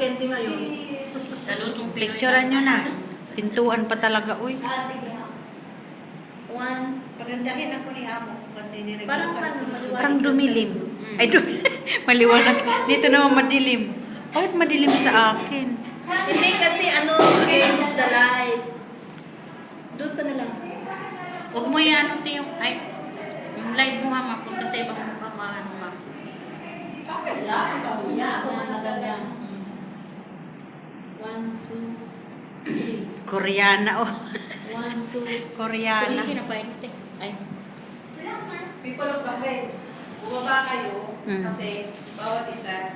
Sente ngayon. Picturean nyo na. Pintuan pa talaga, uy. Sige. 1. Pagandahin ako ni Amo kasi Parang maliwanag. Parang dumilim. Ay, maliwanag. Dito naman madilim. Bakit madilim sa akin? Hindi kasi against the light. Doon ka na lang. Huwag mo yan, yung live mo ha, mapunta sa ibang mukha, maano ma. Ako magaganda. 1, 2, 3. Koreana, oh. 1, 2, Koreana. Pinapainit eh. Ay. People of Bahrain, bumaba kayo kasi bawat isa,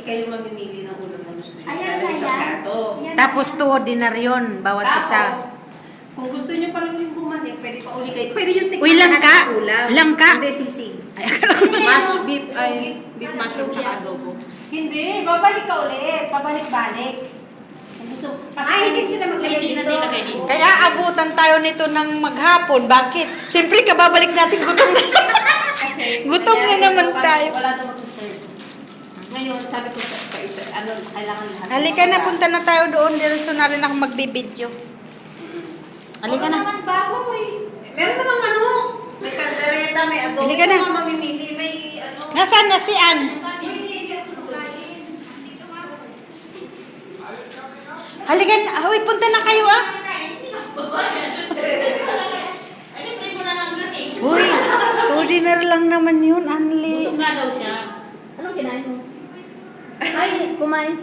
kayo mamimili ng ulam na gusto nyo. Ayan, Lalagay sa ayan. plato. Tapos 2 ordinaryon, bawat isa. Tapos, kung gusto nyo pa lang bumalik, pwede pa uli kayo. Pwede yung tikman Uy, langka? lahat ng ulam. Langka? Hindi, sisig. Mash beef, beef mushroom tsaka adobo. Hindi, babalik ka ulit. Pabalik-balik. Kung gusto, kasi hindi sila maglagay dito. Kaya abutan tayo nito ng maghapon. Bakit? Siyempre, kababalik natin gutom na. Kasi, Gutom na naman tayo. Wala daw mag-serve. Ngayon, sabi ko sa isa, kailangan lahat. Halika na, punta na tayo doon. Diretso na rin ako magbibideo. Halika na. Meron namang may kaldereta, may adobo. Halika na. Mga mamimili, may Nasaan na si Ann? Halika na. Uy, punta na kayo, ah. Uy, 2 dinner lang naman yun, Anli. Busog nga daw siya. Anong kinain mo? Ay, kumain.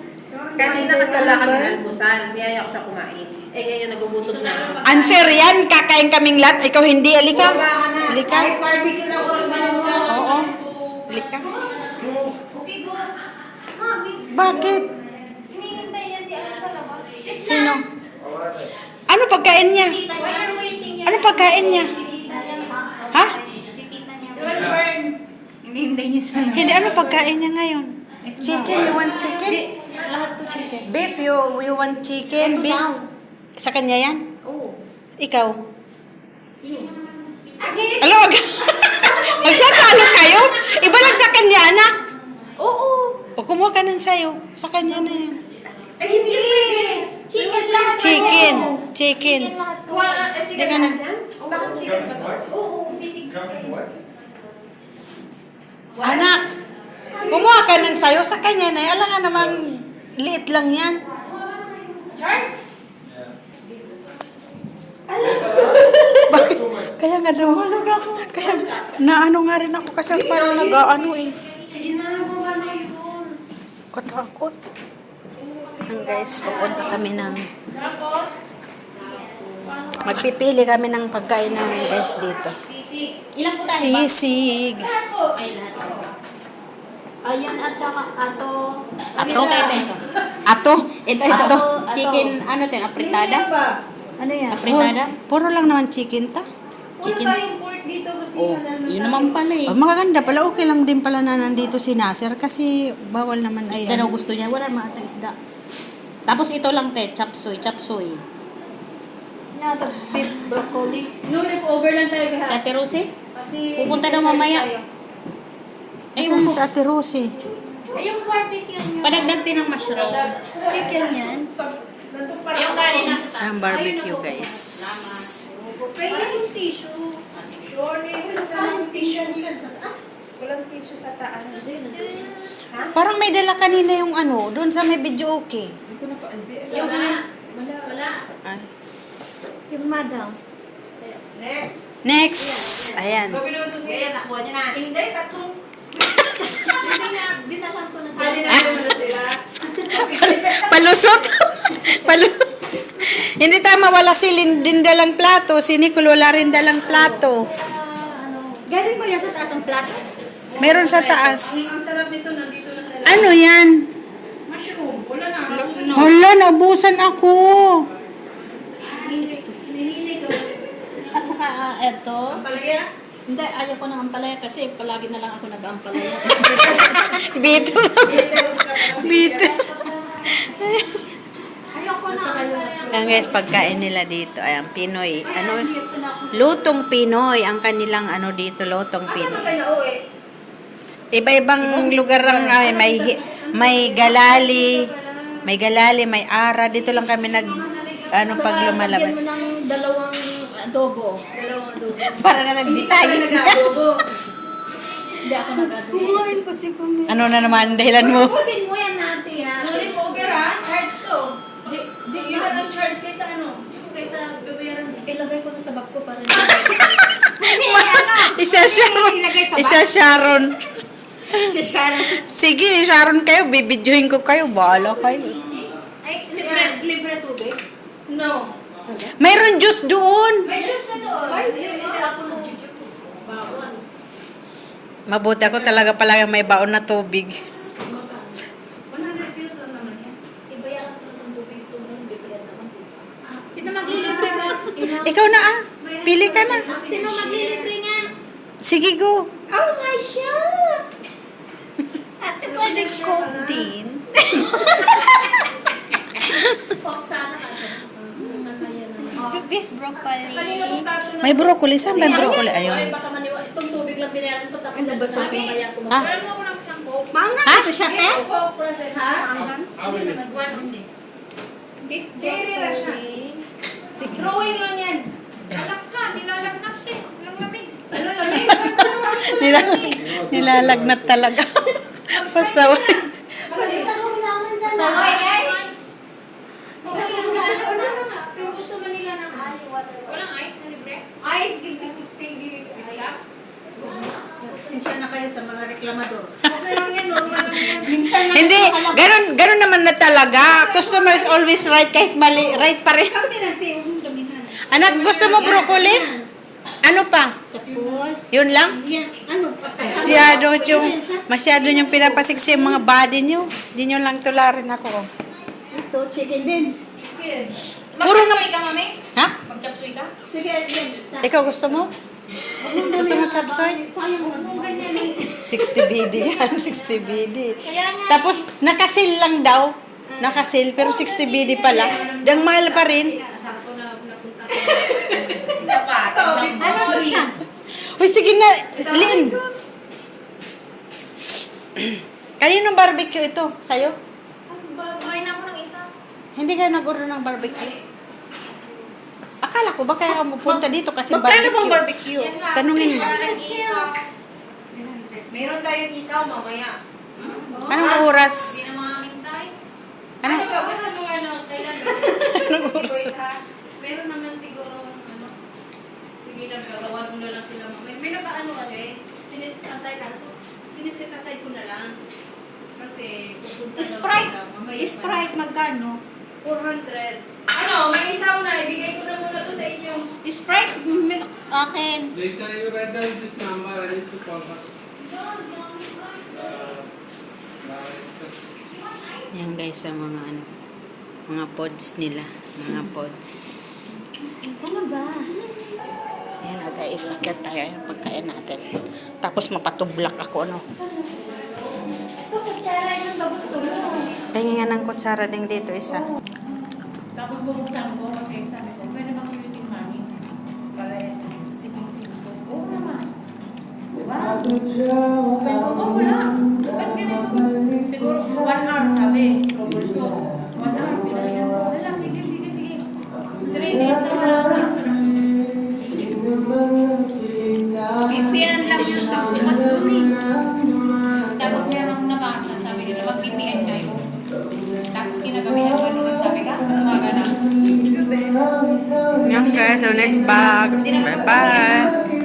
Kanina kasala kami ng almusal. Niyaya ko siya kumain. Eh, ngayon nagugutom na ako. Unfair yan. Kakain kaming lahat. Ikaw hindi. Halika. Wala ka na. Halika. Kahit barbecue na ko, mo. Oo. Halika. Okay, go. Mami, Bakit? hinihintay niya si ano sa labas. Sino? Ano pagkain niya? Tita niya. We're waiting niya. Ano pagkain niya? Si tita niya. Ha? Si tita niya. Hinihintay niya sa labas. Hindi. Ano pagkain niya ngayon? Chicken? You want chicken? Lahat sa chicken. Beef? You want chicken? Beef? Sa kanya yan? Oo. Ikaw? Alam, magsasalo kayo? Iba lang sa kanya, anak. Oo. O kumuha ka ng sayo. Sa kanya na yan. Eh, hindi pwede. Chicken lahat. Chicken. Chicken. lahat. Kuha nga, chicken Teka na. lahat yan? Bakit chicken ba to? Oo, sisig. Anak, kumuha ka ng sayo. Sa kanya na yan. Alam nga naman, liit lang yan. Charles? Bakit? Kaya nga daw. Kaya naano nga rin ako kasi parang nag-ano eh. Sige na, bumaba na yun. Katakot. Ang guys, pupunta kami ng... Magpipili kami ng pagkain namin guys dito. Sisi. Ilan po tayo ba? Sisig. Ay, lahat. Ayan at saka ato. Ato? Ato? Ito. Ato? Chicken, ano din, apritada? ba? Ano yan? Apritada? Puro lang naman chicken ta. Wala tayong pork dito kasi Oh, yun naman pala eh. Oh, magaganda pala. Okay lang din pala na nandito si Nasir kasi bawal naman ay Isda daw gusto niya. Wala mga isda. Tapos ito lang te, chapsuy. Yan, beef broccoli. No, leftover lang tayo Sa Ate Rosie? Kasi Pupunta daw mamaya. Ayun si Ate Rosie. Ay, yung barbecue niya. Padagdag din ng mushroom. Chicken yan. nandun pa Yung kanin nasa taas. Ang barbecue guys. Kaya yung tissue. Sure, walang tissue nila sa taas. Walang tissue sa taas. Ha? Parang may dala kanina yung ano, doon sa may video okay. Hindi ko na pa. Wala. Ay. Yung madam. Next. Next. Ayan. Gawin naman ito siya. Nakuha niya na. Hindi, tatlong. Hindi nga, dinalan ko na Sali sila. na naman na sila. Palusot. Palusot. Hindi tayo mawala si Lindin dalang plato. Si Nicole wala rin dalang plato. Galing ba yan sa taas ang plato? Meron sa taas. Ang sarap nito, nandito na sila. Ano yan? Mushroom. Wala na. Hala, naubusan ako. At saka eto. Palaya? Hindi, ayaw ko ng ampalaya kasi palagi na lang ako nag-ampalaya. Bito. Bito. Ayoko na ampalaya. Ang guys, pagkain nila dito ay ang Pinoy. Ano? Lutong Pinoy. Ang kanilang ano dito, lutong Asa na Pinoy. kayo nauwi? Iba-ibang lugar lang ay may galali, May galali, may ara. Dito lang kami nag, ano, pag Lagyan lumalabas. mo ng dalawang adobo. Para na nagbitay. Hindi ako nag-adobo. Ano na naman dahilan mo? Pusin mo yan natin ha. Nulit mo, Vera, charge to. This Mas mahal ang charge kaysa ano, kaysa babayaran mo. ilagay ko na sa bag ko para Isa Sharon. Isa Sharon. Si Sharon. Sige, Sharon kayo. Bibidyohin ko kayo. Bahala kayo. Ay, libre tubig? No. Mayroon juice doon. May juice na doon. Hindi ako nag-juice. Bawal. Mabuti ako talaga pala may baon na tubig. 100 pills lang naman yan. Ibayaran ko ng tubig ito nung libre naman. Sino maglilibre ba? Ikaw na ah. Pili ka na. Sino maglilibre nga? Sige, go. Oh my God! Ate, pwede coke din. Pop sana kasi. Beef broccoli. May broccoli. Saan ba yung broccoli? Ay, Ayun. baka maniwa. Itong tubig lang binayaran ko tapos ano na mamaya ko. Ah. Pero mo ako ng isang coke. Mangang ito siya, te? Coke present, ha? Mangang. One only. Beef Dairy ra siya. broccoli. Drawing lang yan. Alak ka, nilalagnat eh. Walang lamig. Ano lang yan? Nilalagnat talaga. Pasaway. Saway, ay. Pero gusto ba nila ng Walang ice na libre? ice? Tigil. Sinsya na kayo sa mga reklamador. Okay lang yan, normal lang yan. Minsan lang Hindi, sa kalabas. ganun naman na talaga. Customer is always right kahit mali. Right pa rin. Ate, yung damihan. Anak, gusto mo broccoli? Ano pa? Tapos, Yun lang? yan, ano? Masyado yung pinapasiksi yung mga body nyo. Di nyo lang tularin ako. Oh. Ito, chicken din. Puro nga. Mag-chapsuy ka, mami? Ha? Mag-chapsuy ka? Sige, yan. Ikaw gusto mo? Gusto mo chapsoy? Sayang mo. 60 BD yan. 60 BD. Kaya nga. Tapos, nakasil lang daw. Nakasil, pero 60 BD pala. Dang mahal pa rin. Sakto na napunta ko. Ano to siya? Uy, sige na. Lin. Kaninong barbecue ito? Sa'yo? Kumain na ako ng isa. Hindi kayo nag-order ng barbecue? Akala ko, baka kayo pupunta dito kasi barbecue? Yan nga. Tanungin mo. Parang isa. Meron tayong isaw mamaya. Anong oras? Hindi na makakintay. Ano Anong ba? Basta mga ano, kailan? Anong oras? Meron naman siguro, ano, sige lang, gagawa mo na lang sila mamaya. May na ba ano kasi, sinisit aside ko na lang. Kasi pupunta daw Sprite. sila mamaya. Sprite, magkano? 400. Ano, may isaw na, ibigay ko na muna to sa inyo. Sprite, akin. Lisa, you write down this number. I need to call her. Yan guys, sa mga ano, mga pods nila. Mga pods. Ano ba? Yan na guys, sakit tayo yung pagkain natin. Tapos mapatublak ako, no? Ito, kutsara yung tapos to. Pahinga ng kutsara din dito, isa. Tapos bubuksan ko kasi sabi ko, pwede bang beauty money? Para ising-sing ko. Oo naman. Wow. Open ko, wala. Ba't ganito? Siguro 1 hour sabi. Robert show. 1 hour, pinalihan ko. Wala, sige. 3 days na wala sa VPN lang yun sa mas dun eh. Tapos merong nabasa, sabi nila, mag-VPN kayo. Tapos kinagabihan ko nila, sabi ka, umaga na. Yan guys, so next bag. Bye-bye.